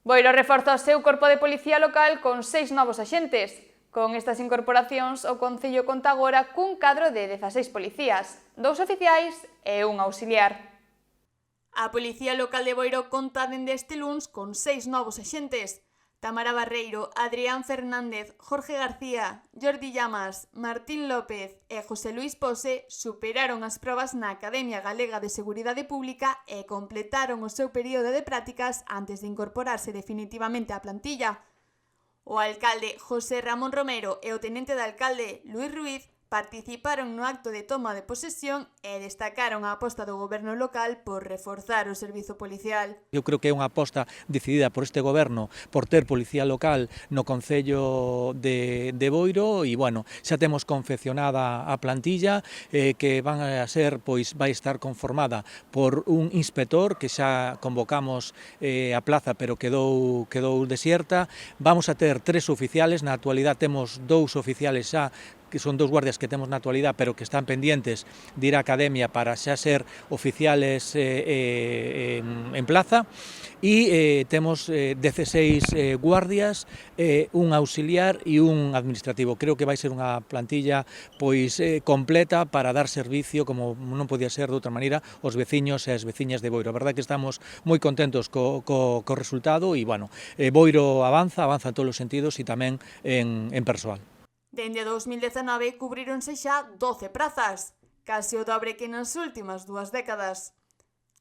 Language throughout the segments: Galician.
Boiro reforza o seu corpo de policía local con 6 novos axentes. Con estas incorporacións, o Concello conta agora cun cadro de 16 policías, 2 oficiais e un auxiliar. A Policía Local de Boiro conta dende este luns con 6 novos axentes. Tamara Barreiro, Adrián Fernández, Jorge García, Jordi Llamas, Martín López e José Luis Pose superaron as probas na Academia Galega de Seguridade Pública e completaron o seu período de prácticas antes de incorporarse definitivamente á plantilla. O alcalde José Ramón Romero e o tenente de alcalde Luís Ruiz participaron no acto de toma de posesión e destacaron a aposta do goberno local por reforzar o servizo policial. Eu creo que é unha aposta decidida por este goberno por ter policía local no Concello de Boiro e, bueno, xa temos confeccionada a plantilla que van a ser, pois, vai estar conformada por un inspector que xa convocamos a plaza pero quedou desierta. Vamos a ter 3 oficiales, na actualidade temos 2 oficiales xa que son 2 guardias que temos na actualidade, pero que están pendientes de ir á academia para xa ser oficiales en plaza, e temos 16 guardias, un auxiliar e un administrativo. Creo que vai ser unha plantilla pois completa para dar servicio, como non podía ser de outra maneira, aos veciños e as veciñas de Boiro. A verdade que estamos moi contentos co resultado e, bueno, Boiro avanza en todos os sentidos e tamén en persoal. Dende 2019 cubríronse xa 12 prazas, case o dobre que nas últimas 2 décadas.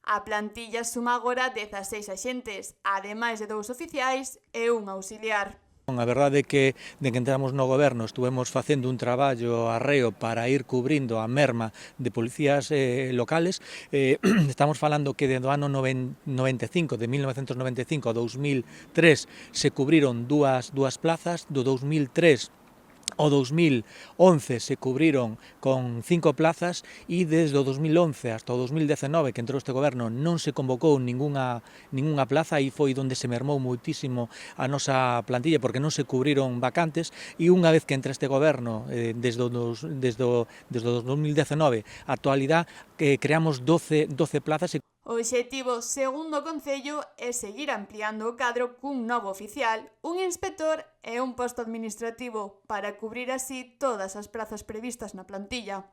A plantilla suma agora 16 axentes, ademais de 2 oficiais e un auxiliar. A verdade é que, de que entramos no goberno, estuvemos facendo un traballo arreo para ir cubrindo a merma de policías locales. Estamos falando que do ano 95, de 1995 a 2003, se cubriron dúas plazas, do 2003 ao 2011 se cubriron con 5 plazas e desde o 2011 hasta o 2019 que entrou este goberno non se convocou ningunha plaza e foi onde se mermou moitísimo a nosa plantilla porque non se cubriron vacantes e unha vez que entra este goberno desde o 2019 a actualidade creamos 12 plazas. O obxectivo, segundo o Concello, é seguir ampliando o cadro cun novo oficial, un inspector e un posto administrativo para cubrir así todas as prazas previstas na plantilla.